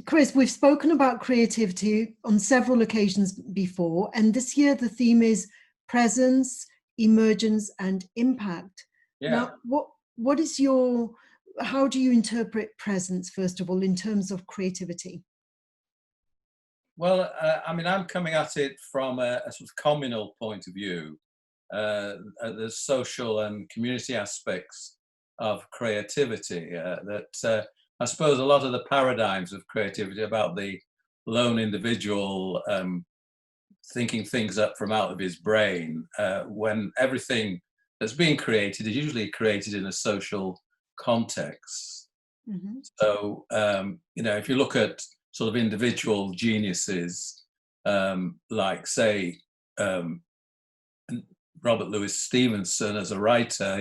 Chris, we've spoken about creativity on several occasions before, and this year the theme is presence, emergence, and impact. Yeah. Now, what is your, how do you interpret presence, first of all, in terms of creativity? Well, I mean, I'm coming at it from a sort of communal point of view. The social and community aspects of creativity. I suppose a lot of the paradigms of creativity about the lone individual thinking things up from out of his brain, when everything that's being created is usually created in a social context. Mm-hmm. So, if you look at sort of individual geniuses, like, say, Robert Louis Stevenson as a writer,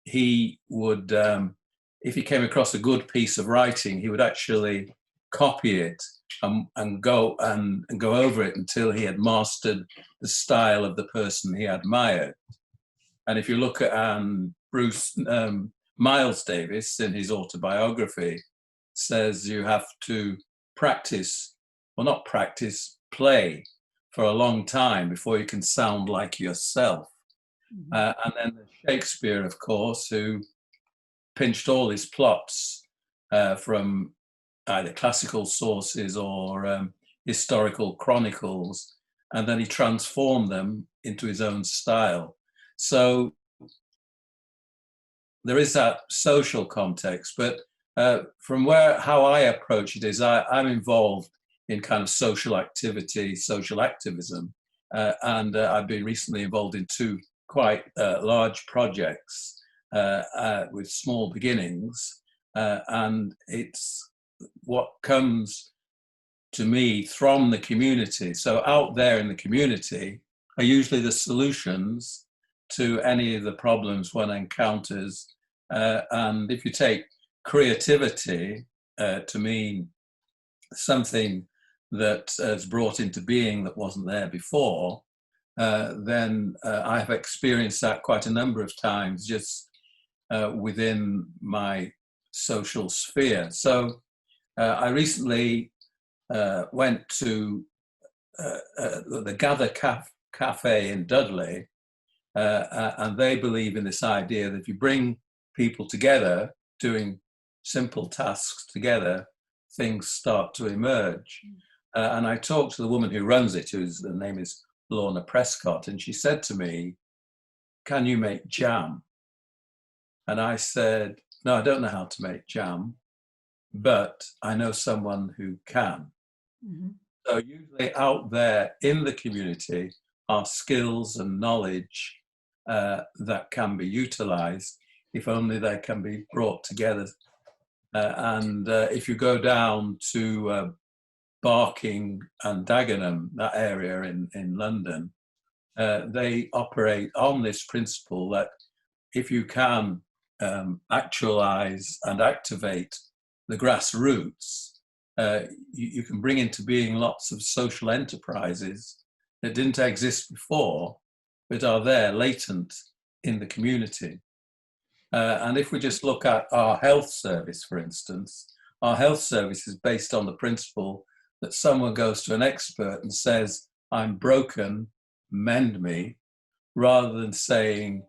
he would, if he came across a good piece of writing, he would actually copy it and go over it until he had mastered the style of the person he admired. And if you look at Bruce Miles Davis in his autobiography, says you have to play for a long time before you can sound like yourself. Mm-hmm. And then Shakespeare, of course, who pinched all his plots from either classical sources or historical chronicles, and then he transformed them into his own style. So there is that social context, but from how I approach it is I'm involved in kind of social activity, social activism, and I've been recently involved in two quite large projects with small beginnings, and it's what comes to me from the community. So out there in the community are usually the solutions to any of the problems one encounters. And if you take creativity to mean something that is brought into being that wasn't there before, then I've experienced that quite a number of times just within my social sphere. So I recently went to the Gather Cafe in Dudley, and they believe in this idea that if you bring people together doing simple tasks together, things start to emerge. And I talked to the woman who runs it, her name is Lorna Prescott, and she said to me, "Can you make jam?" And I said, "No, I don't know how to make jam, but I know someone who can." Mm-hmm. So usually out there in the community are skills and knowledge that can be utilized if only they can be brought together. And if you go down to Barking and Dagenham, that area in London, they operate on this principle that if you can actualize and activate the grassroots, you can bring into being lots of social enterprises that didn't exist before, but are there latent in the community. And if we just look at our health service, for instance, our health service is based on the principle that someone goes to an expert and says, "I'm broken, mend me," rather than saying,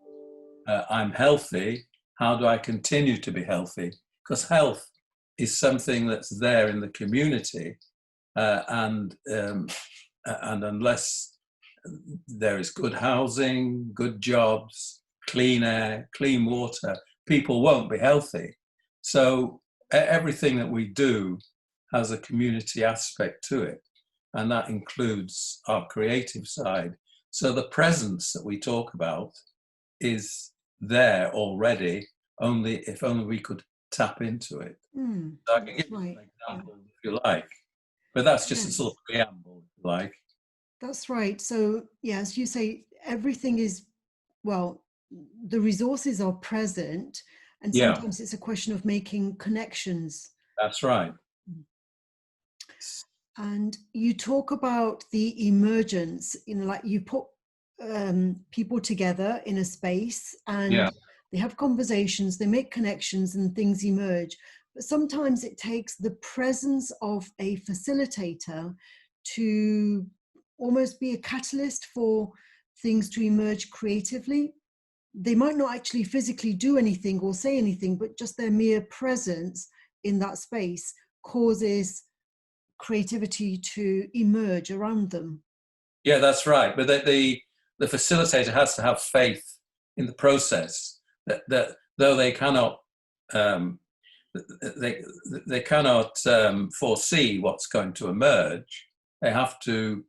"I'm healthy, how do I continue to be healthy?" Because health is something that's there in the community, and unless there is good housing, good jobs, clean air, clean water, people won't be healthy. So everything that we do has a community aspect to it, and that includes our creative side. So the presence that we talk about is there already, if only we could tap into it. So I can give you an example if you like, but that's just a sort of preamble, if you like. That's right. So, yeah, as you say, everything is, well, the resources are present, and sometimes it's a question of making connections. That's right. And you talk about the emergence, like you put people together in a space and they have conversations, they make connections and things emerge. But sometimes it takes the presence of a facilitator to almost be a catalyst for things to emerge creatively. They might not actually physically do anything or say anything, but just their mere presence in that space causes creativity to emerge around them. Yeah, that's right. But the facilitator has to have faith in the process, that though they cannot they cannot foresee what's going to emerge, they have to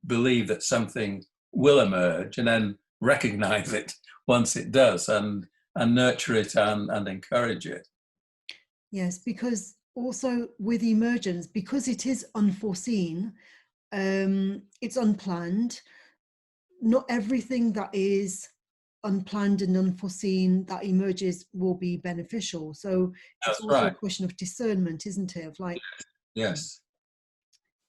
believe that something will emerge and then recognize it once it does, and nurture it and encourage it. Yes, because also with emergence, because it is unforeseen, it's unplanned. Not everything that is unplanned and unforeseen that emerges will be beneficial. So it's That's also right. a question of discernment, isn't it? Of like, Yes.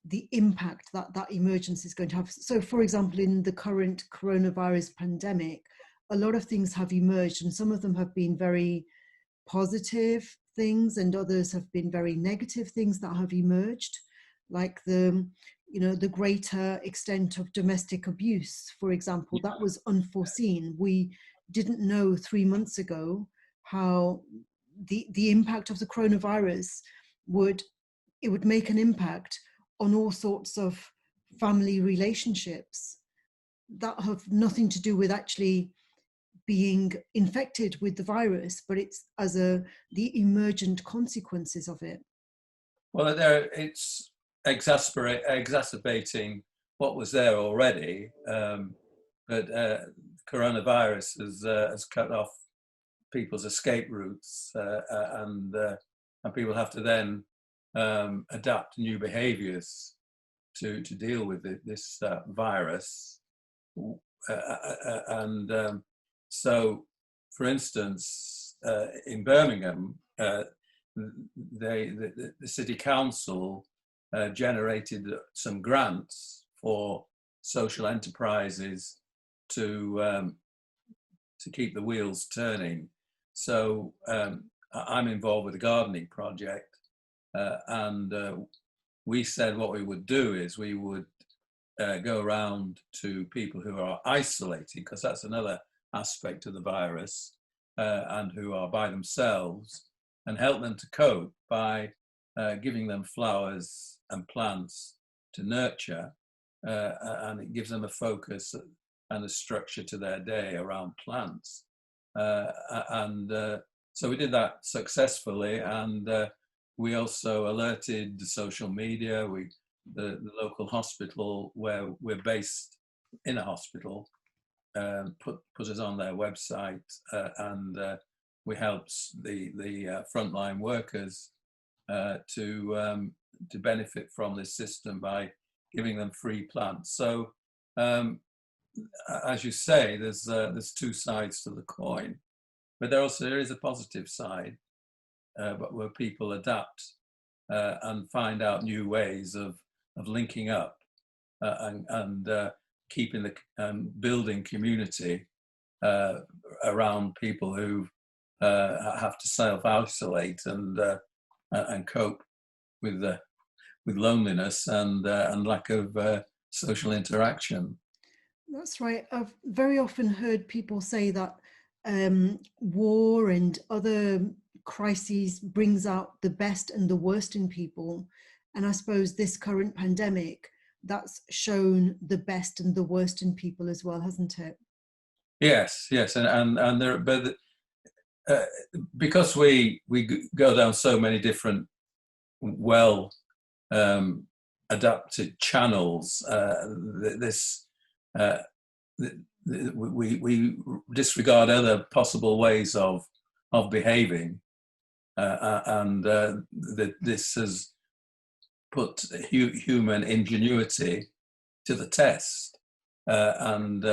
The impact that that emergence is going to have. So, for example, in the current coronavirus pandemic, a lot of things have emerged, and some of them have been very positive things, and others have been very negative things that have emerged, like the greater extent of domestic abuse, for example. That was unforeseen. We didn't know 3 months ago how the impact of the coronavirus would make an impact on all sorts of family relationships that have nothing to do with actually being infected with the virus, but it's as the emergent consequences of it. Well, it's exacerbating what was there already, but coronavirus has cut off people's escape routes, and people have to then adapt new behaviours to deal with this virus. And so, for instance, in Birmingham, the city council generated some grants for social enterprises to keep the wheels turning. So I'm involved with a gardening project, and we said what we would do is we would go around to people who are isolated, because that's another aspect of the virus, and who are by themselves, and help them to cope by giving them flowers and plants to nurture, and it gives them a focus and a structure to their day around plants. So we did that successfully, and we also alerted the social media. The local hospital where we're based in a hospital put us on their website, and we helped the frontline workers to benefit from this system by giving them free plants. So, as you say, there's two sides to the coin, but there is a positive side, but where people adapt and find out new ways of linking up, and keeping building community around people who have to self-isolate and cope with loneliness and lack of social interaction. That's right. I've very often heard people say that war and other crises brings out the best and the worst in people. And I suppose this current pandemic, that's shown the best and the worst in people as well, hasn't it? Yes, and there, but because we go down so many different adapted channels, we disregard other possible ways of behaving, and this has put human ingenuity to the test, and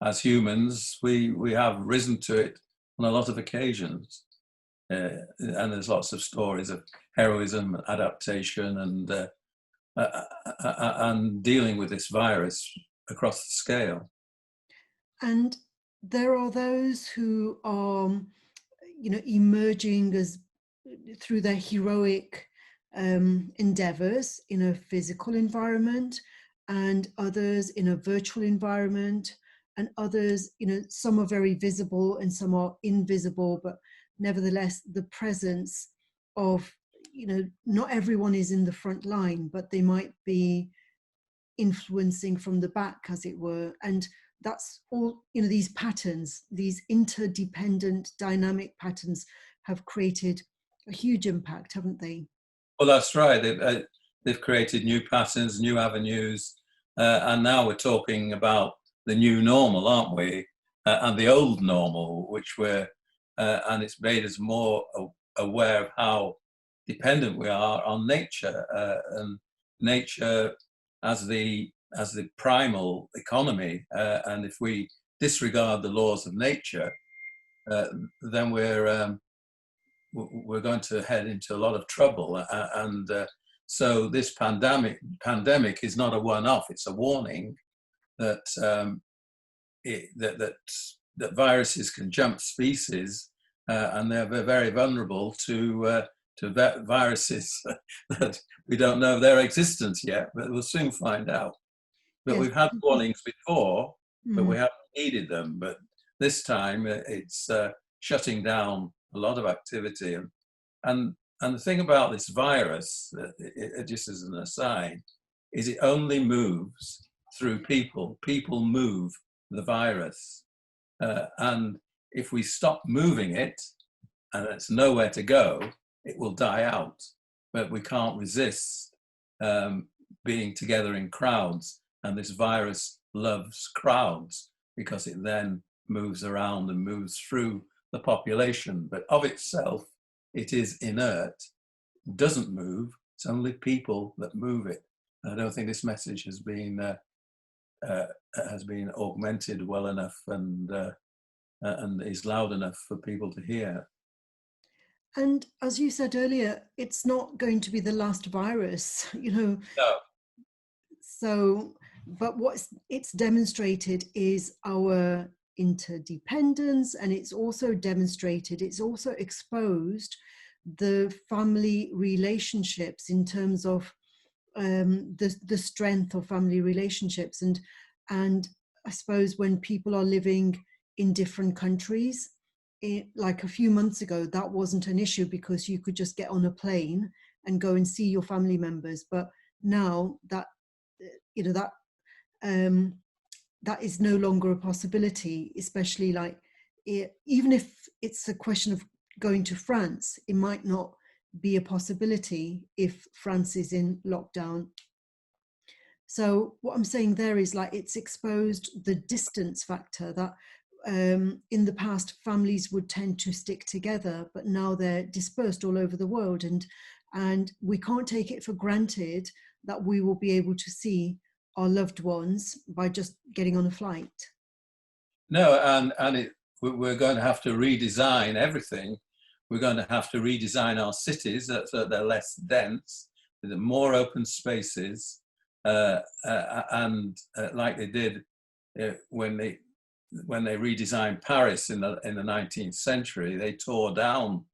as humans we have risen to it on a lot of occasions, and there's lots of stories of heroism, adaptation, and dealing with this virus across the scale. And there are those who are emerging as through their heroic endeavors in a physical environment, and others in a virtual environment, and others, some are very visible and some are invisible, but nevertheless, the presence of, not everyone is in the front line, but they might be influencing from the back, as it were. And that's all, these patterns, these interdependent dynamic patterns have created a huge impact, haven't they? Well, that's right. They've created new patterns, new avenues, and now we're talking about the new normal, aren't we? And the old normal, and it's made us more aware of how dependent we are on nature, and nature as the primal economy. And if we disregard the laws of nature, then we're going to head into a lot of trouble. So this pandemic is not a one-off; it's a warning that that viruses can jump species, and they're very vulnerable to viruses that we don't know their existence yet, but we'll soon find out. But Yes. we've had warnings before, but we Mm. haven't needed them. But this time it's shutting down a lot of activity. And the thing about this virus, just as an aside, is it only moves through people. People move the virus. And if we stop moving it and it's nowhere to go, it will die out. But we can't resist being together in crowds. And this virus loves crowds because it then moves around and moves through the population. But of itself, it is inert, doesn't move. It's only people that move it. I don't think this message has been augmented well enough and is loud enough for people to hear. And as you said earlier, it's not going to be the last virus, No. So, but what it's demonstrated is our interdependence, and it's also exposed the family relationships in terms of the strength of family relationships. And I suppose when people are living in different countries, like a few months ago, that wasn't an issue because you could just get on a plane and go and see your family members. But now that that is no longer a possibility, especially even if it's a question of going to France, it might not be a possibility if France is in lockdown. So what I'm saying there is it's exposed the distance factor that in the past families would tend to stick together, but now they're dispersed all over the world, and we can't take it for granted that we will be able to see our loved ones by just getting on a flight. No, we're going to have to redesign everything. We're going to have to redesign our cities so they're less dense, with more open spaces, and like they did when they redesigned Paris in the 19th century, they tore down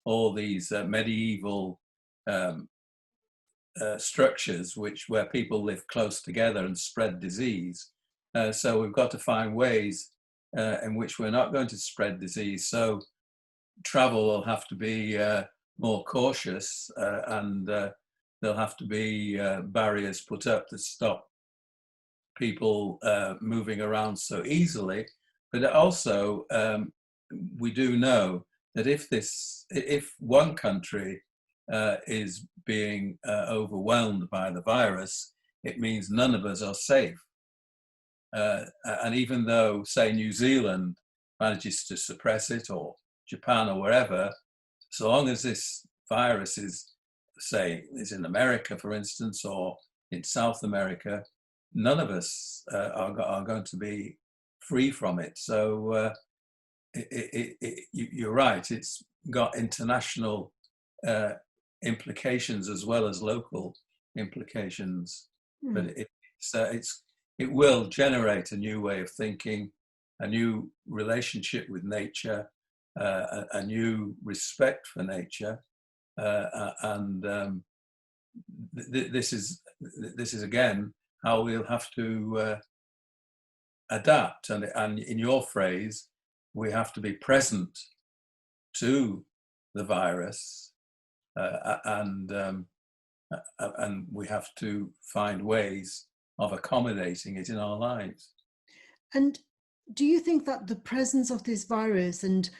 all these medieval structures where people live close together and spread disease. So we've got to find ways in which we're not going to spread disease. So travel will have to be more cautious, and there'll have to be barriers put up to stop people moving around so easily. But also, we do know that if one country is being overwhelmed by the virus, it means none of us are safe. And even though, say, New Zealand manages to suppress it, or Japan, or wherever, so long as this virus is in America, for instance, or in South America, none of us are going to be free from it. So you're right, it's got international implications as well as local implications. But it will generate a new way of thinking, a new relationship with nature, a new respect for nature, and this is again how we'll have to adapt. And in your phrase, we have to be present to the virus, and we have to find ways of accommodating it in our lives. And do you think that the presence of this virus and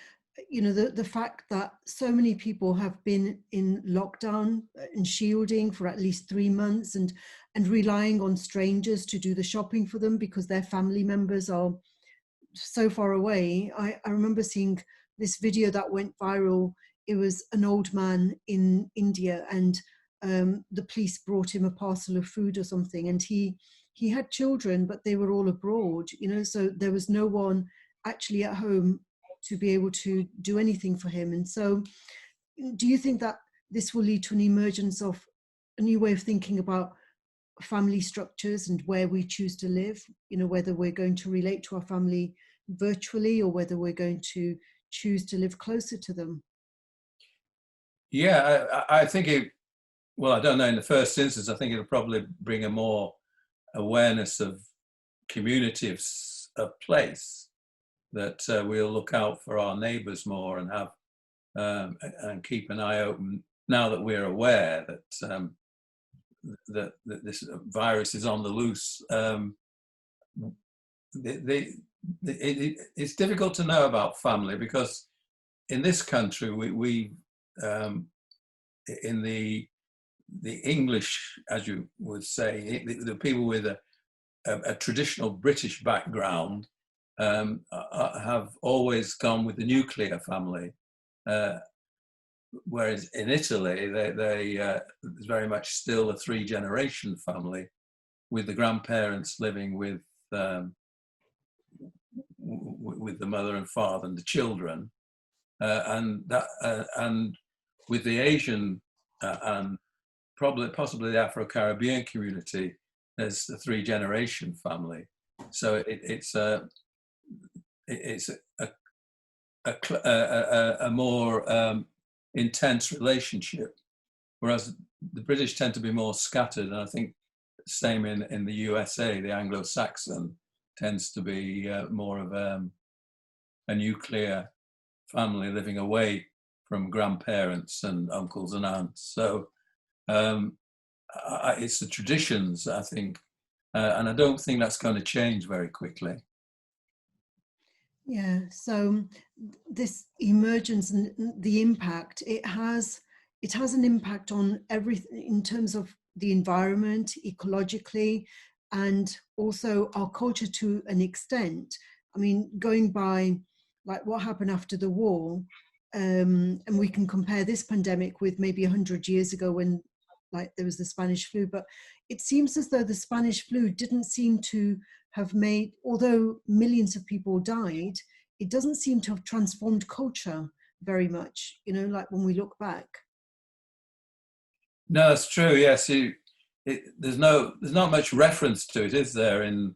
the fact that so many people have been in lockdown and shielding for at least 3 months and relying on strangers to do the shopping for them because their family members are so far away? I remember seeing this video that went viral. It was an old man in India, and the police brought him a parcel of food or something, and he had children, but they were all abroad, so there was no one actually at home to be able to do anything for him. And so do you think that this will lead to an emergence of a new way of thinking about family structures and where we choose to live, whether we're going to relate to our family virtually or whether we're going to choose to live closer to them? Yeah, I think well, I don't know, in the first instance, I think it'll probably bring a more awareness of community of place, that we'll look out for our neighbours more and have and keep an eye open now that we're aware that that this virus is on the loose. It's difficult to know about family because in this country we in the English, as you would say, the people with a traditional British background have always gone with the nuclear family, whereas in Italy there's very much still a 3-generation family, with the grandparents living with the mother and father and the children, and with the Asian and possibly the Afro-Caribbean community, there's the 3-generation family. So it's a more intense relationship, whereas the British tend to be more scattered. And I think same in the USA, the Anglo-Saxon tends to be more of a nuclear family living away from grandparents and uncles and aunts. So it's the traditions, I think, and I don't think that's going to change very quickly. Yeah, so this emergence and the impact, it has an impact on everything in terms of the environment, ecologically, and also our culture to an extent. I mean, going by like what happened after the war, and we can compare this pandemic with maybe 100 years ago when like there was the Spanish flu, but it seems as though the Spanish flu didn't seem to have made, although millions of people died, it doesn't seem to have transformed culture very much, like when we look back. No, that's true. Yes, there's not much reference to it, is there, in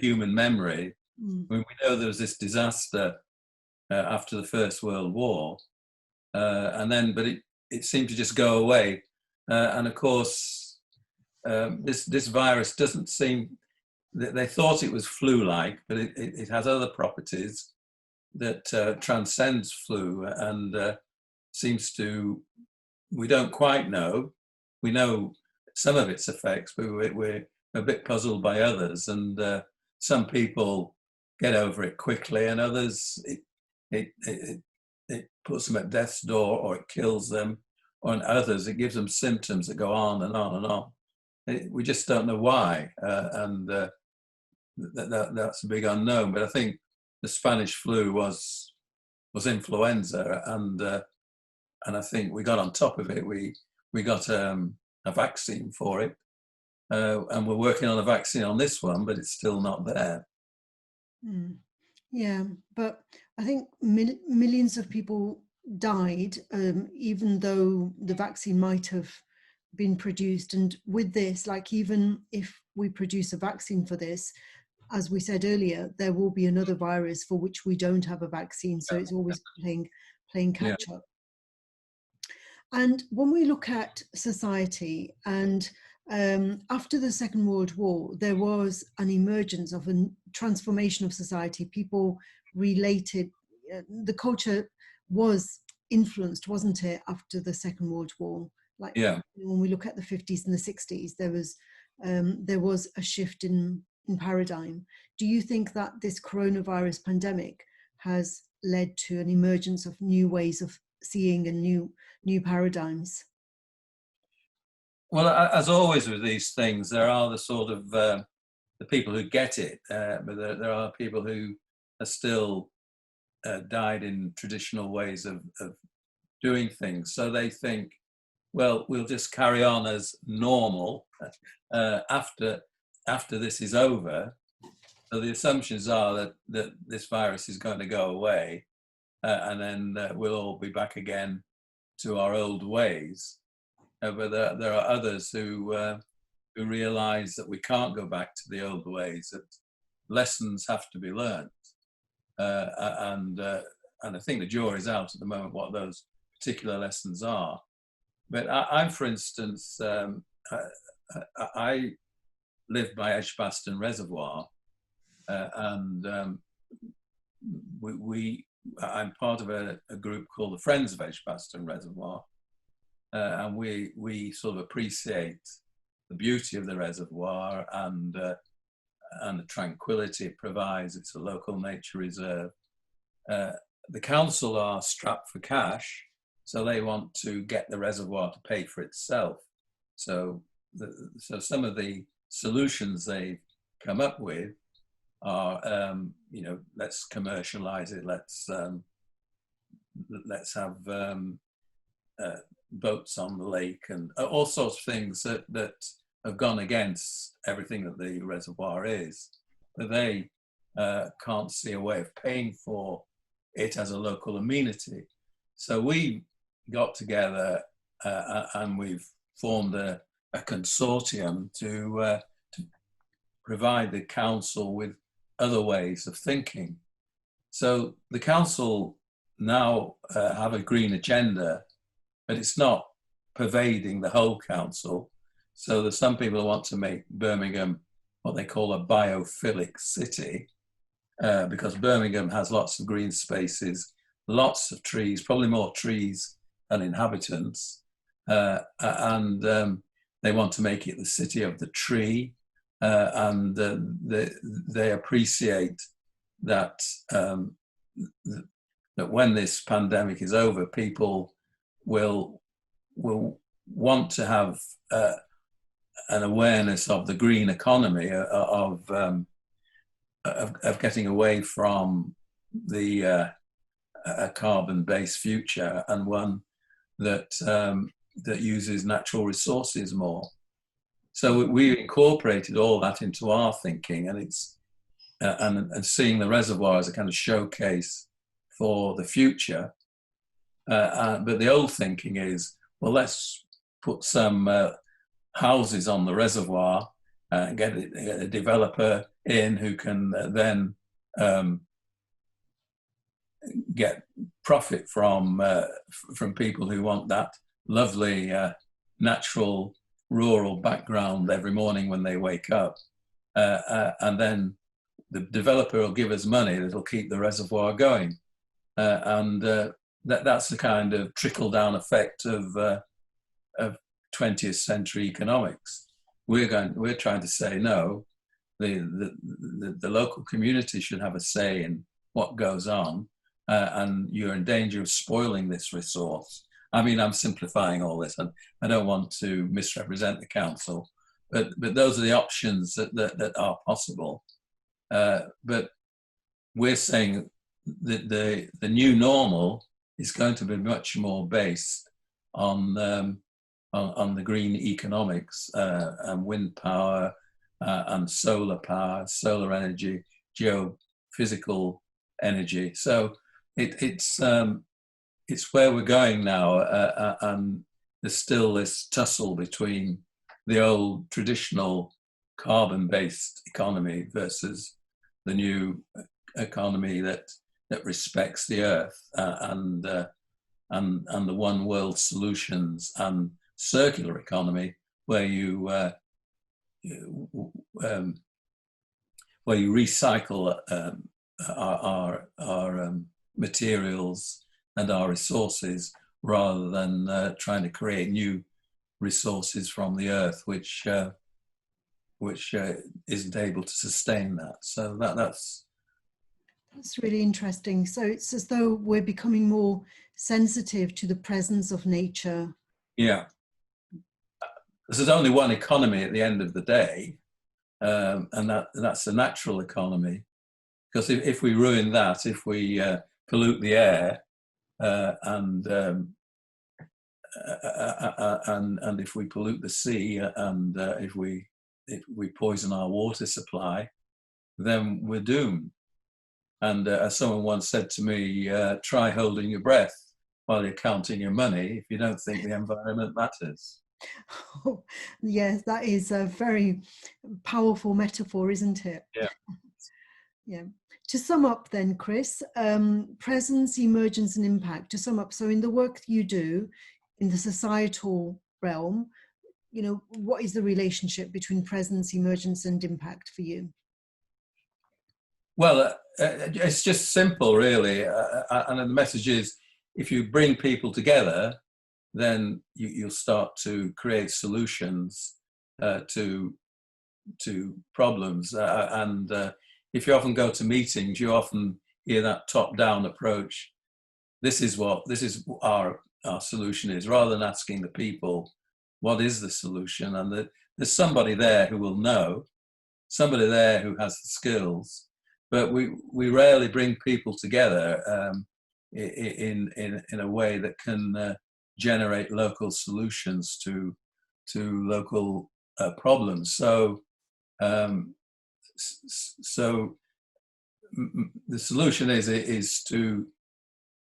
human memory? I mean, we know there was this disaster after the First World War, but it seemed to just go away. And of course, this virus doesn't seem. They thought it was flu-like, but it has other properties that transcends flu, and seems to. We don't quite know. We know some of its effects, but we're a bit puzzled by others. And some people get over it quickly, and others it puts them at death's door, or it kills them, or in others it gives them symptoms that go on and on and on. We just don't know why, and that's a big unknown. But I think the Spanish flu was influenza, and I think we got on top of it. We got a vaccine for it, and we're working on a vaccine on this one, but it's still not there. Yeah, but I think millions of people died, even though the vaccine might have been produced. And with this, like, even if we produce a vaccine for this, as we said earlier, there will be another virus for which we don't have a vaccine. So it's always playing Yeah. catch up. And when we look at society, and after the Second World War, there was an emergence of a transformation of society. People related, the culture was influenced, wasn't it, after the Second World War? Like, Yeah. when we look at the 50s and the 60s, there was a shift in paradigm. Do you think that this coronavirus pandemic has led to an emergence of new ways of seeing and new paradigms? Well, as always with these things, there are the sort of the people who get it, but there are people who are still died in traditional ways of doing things. So they think, well, we'll just carry on as normal after this is over. So the assumptions are that this virus is going to go away, and then we'll all be back again to our old ways. But there are others who realise that we can't go back to the old ways. That lessons have to be learned, and I think the jury's out at the moment what those particular lessons are. But I'm, for instance, I live by Edgbaston Reservoir, and I'm part of a group called the Friends of Edgbaston Reservoir, and we sort of appreciate the beauty of the reservoir and the tranquility it provides. It's a local nature reserve. The council are strapped for cash, so they want to get the reservoir to pay for itself. So some of the solutions they've come up with are, let's commercialize it. Let's have boats on the lake and all sorts of things that have gone against everything that the reservoir is. But they can't see a way of paying for it as a local amenity. So we got together and we've formed a consortium to provide the council with other ways of thinking. So the council now have a green agenda, but it's not pervading the whole council. So there's some people who want to make Birmingham what they call a biophilic city, because Birmingham has lots of green spaces, lots of trees, probably more trees than inhabitants, and they want to make it the city of the tree, and they appreciate that that when this pandemic is over, people will want to have an awareness of the green economy, of getting away from the a carbon-based future, and one that uses natural resources more. So we incorporated all that into our thinking, and it's and seeing the reservoir as a kind of showcase for the future. But the old thinking is, well, let's put some houses on the reservoir and get a developer in who can then get profit from people who want that lovely natural rural background every morning when they wake up, and then the developer will give us money that'll keep the reservoir going, and that's the kind of trickle down effect of 20th century economics. We're trying to say no. The local community should have a say in what goes on, and you're in danger of spoiling this resource. I mean, I'm simplifying all this, and I don't want to misrepresent the council, but those are the options that are possible. But we're saying that the new normal is going to be much more based on the green economics, and wind power, and solar power, solar energy, geophysical energy. So it's where we're going now, and there's still this tussle between the old traditional carbon-based economy versus the new economy that respects the earth, and and the one world solutions and circular economy, where you recycle our materials and our resources, rather than trying to create new resources from the earth, which isn't able to sustain that. So that's really interesting. So it's as though we're becoming more sensitive to the presence of nature. Yeah. There's only one economy at the end of the day, and that's the natural economy. Because if we ruin that, if we pollute the air, and if we pollute the sea, and if we poison our water supply, then we're doomed. And as someone once said to me, try holding your breath while you're counting your money if you don't think the environment matters. Oh, yes, that is a very powerful metaphor, isn't it? Yeah. Yeah. To sum up then, Chris, presence, emergence and impact. To sum up, so in the work you do in the societal realm, you know, what is the relationship between presence, emergence and impact for you? Well, it's just simple, really. And the message is, if you bring people together, then you'll start to create solutions to problems. And if you often go to meetings, you often hear that top-down approach. This is our solution is, rather than asking the people, what is the solution? And there's somebody there who will know, somebody there who has the skills. But we rarely bring people together in a way that can generate local solutions to local problems. So the solution is to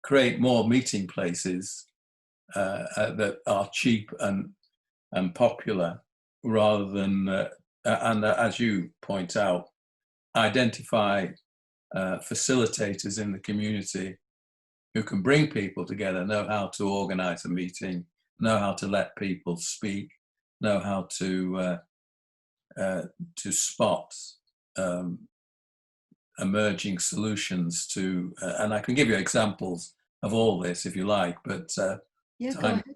create more meeting places that are cheap and popular, rather than and as you point out, identify facilitators in the community who can bring people together, know how to organize a meeting, know how to let people speak, know how to spot emerging solutions to, and I can give you examples of all this if you like, but yeah, time. go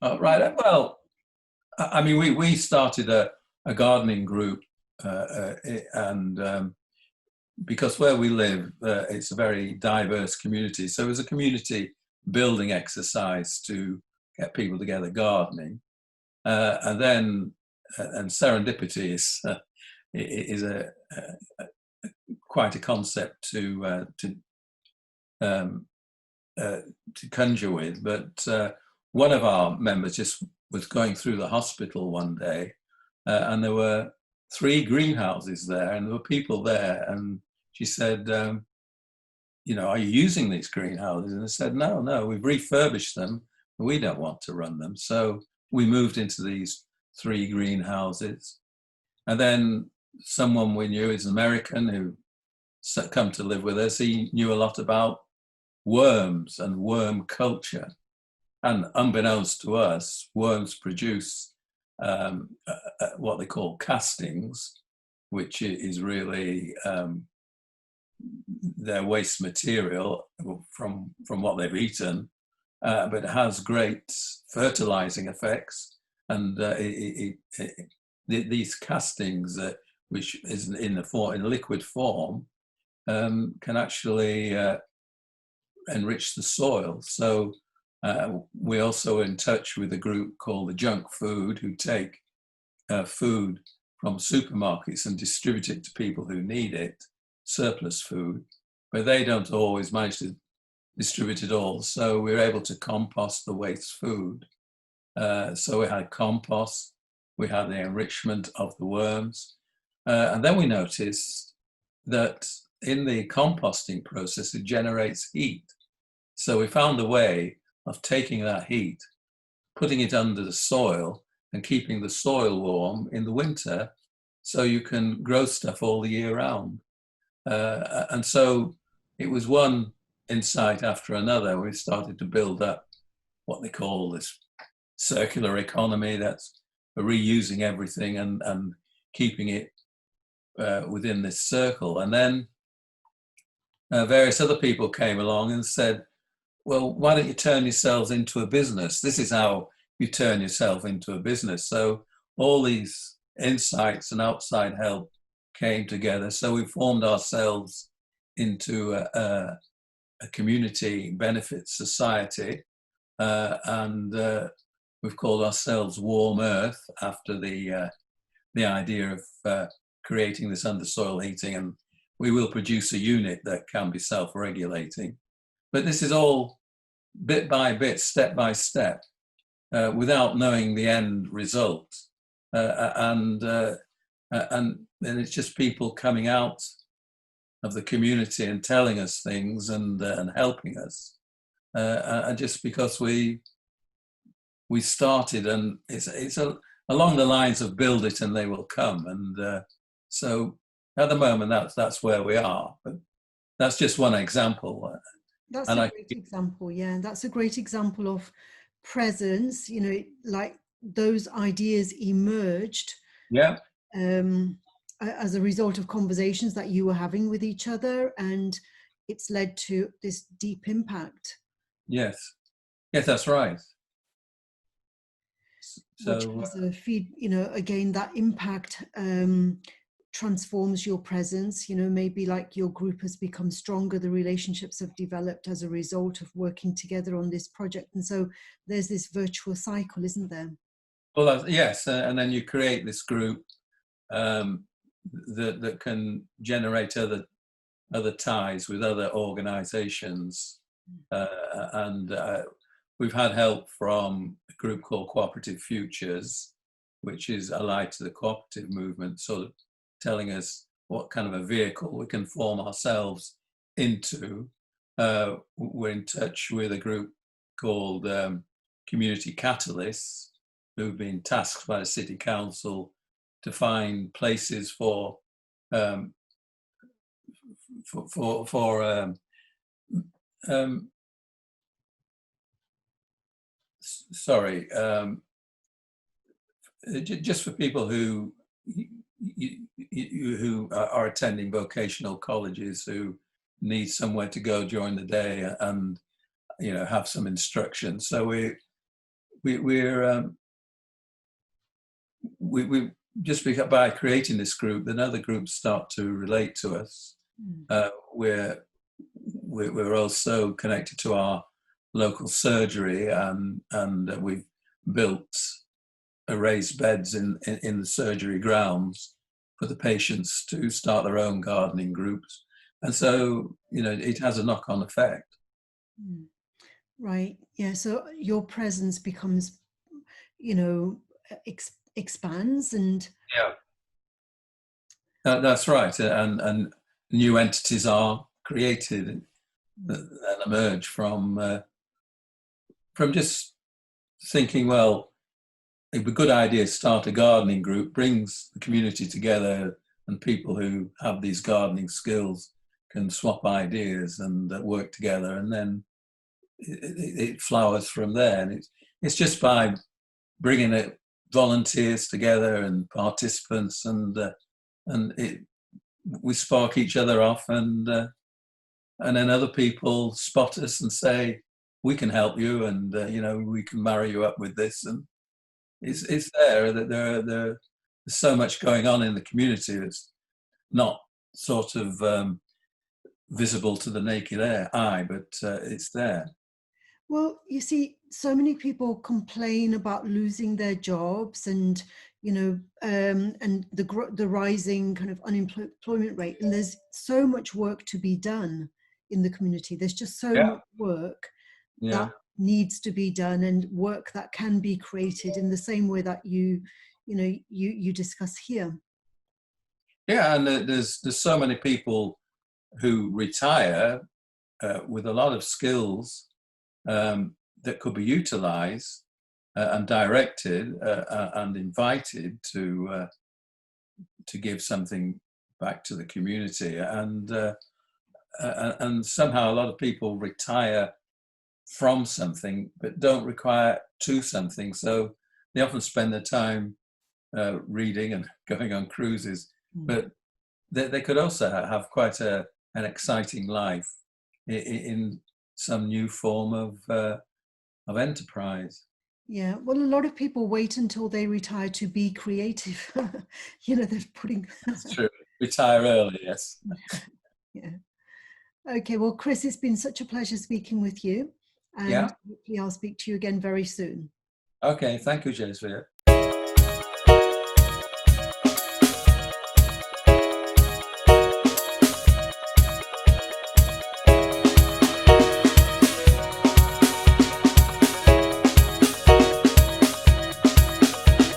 ahead. Right. Well, I mean, we started a gardening group, and because where we live, it's a very diverse community. So it was a community building exercise to get people together gardening, and then and serendipity is quite a concept to conjure with. But one of our members just was going through the hospital one day, and there were 3 greenhouses there, and there were people there, and she said, you know, are you using these greenhouses? And I said, no, we've refurbished them. We don't want to run them. So we moved into these 3 greenhouses. And then someone we knew is an American who come to live with us. He knew a lot about worms and worm culture. And unbeknownst to us, worms produce what they call castings, which is really their waste material from what they've eaten, but it has great fertilizing effects. And these castings, which is in liquid form, can actually enrich the soil. So we're also in touch with a group called the Junk Food, who take food from supermarkets and distribute it to people who need it, surplus food, but they don't always manage to distribute it all. So we're able to compost the waste food. So we had compost, we had the enrichment of the worms, and then we noticed that in the composting process, it generates heat. So we found a way of taking that heat, putting it under the soil and keeping the soil warm in the winter, so you can grow stuff all the year round. And so it was one insight after another, we started to build up what they call this circular economy. That's reusing everything and keeping it within this circle. And then various other people came along and said, well, why don't you turn yourselves into a business? This is how you turn yourself into a business. So all these insights and outside help came together. So we formed ourselves into a community benefit society, and we've called ourselves Warm Earth after the idea of creating this undersoil heating, and we will produce a unit that can be self-regulating. But this is all bit by bit, step by step, without knowing the end result, and it's just people coming out of the community and telling us things and helping us, and just because we started, and it's along the lines of build it and they will come, and so at the moment that's where we are. But that's just one example. That's a great example, yeah. That's a great example of presence, you know, like those ideas emerged. Yeah. As a result of conversations that you were having with each other, and it's led to this deep impact. Yes, that's right. So, which is a feed, you know, again, that impact transforms your presence, you know, maybe like your group has become stronger, the relationships have developed as a result of working together on this project. And so there's this virtual cycle, isn't there? Well, yes, and then you create this group that can generate other ties with other organizations, and we've had help from a group called Cooperative Futures, which is allied to the cooperative movement, sort of telling us what kind of a vehicle we can form ourselves into. We're in touch with a group called Community Catalysts, who've been tasked by the City Council to find places for just for people who are attending vocational colleges, who need somewhere to go during the day and, you know, have some instruction. So we just by creating this group, then other groups start to relate to us. We're also connected to our local surgery, and we've built raised beds in the surgery grounds for the patients to start their own gardening groups. And so, you know, it has a knock-on effect. Right. Yeah. So your presence becomes, you know, expands, and that's right. And new entities are created that emerge from just thinking, well, it'd be a good idea to start a gardening group, brings the community together, and people who have these gardening skills can swap ideas and work together, and then it flowers from there. And it's just by bringing it volunteers together and participants, and we spark each other off, and then other people spot us and say, we can help you, and you know, we can marry you up with this. And it's there that there's so much going on in the community that's not sort of visible to the naked eye, but it's there. Well, you see, so many people complain about losing their jobs, and, you know, and the rising kind of unemployment rate, and there's so much work to be done in the community. There's just so much work that needs to be done, and work that can be created in the same way that you discuss here. Yeah, and there's so many people who retire with a lot of skills that could be utilized and directed and invited to give something back to the community. And and somehow a lot of people retire from something but don't require to something, so they often spend their time reading and going on cruises, but they could also have quite an exciting life in some new form of enterprise. Yeah, well, a lot of people wait until they retire to be creative. You know, they're putting. That's true. Retire early, yes. Yeah. Okay, well, Chris, it's been such a pleasure speaking with you, and Yeah. hopefully I'll speak to you again very soon. Okay, thank you, Jesvir.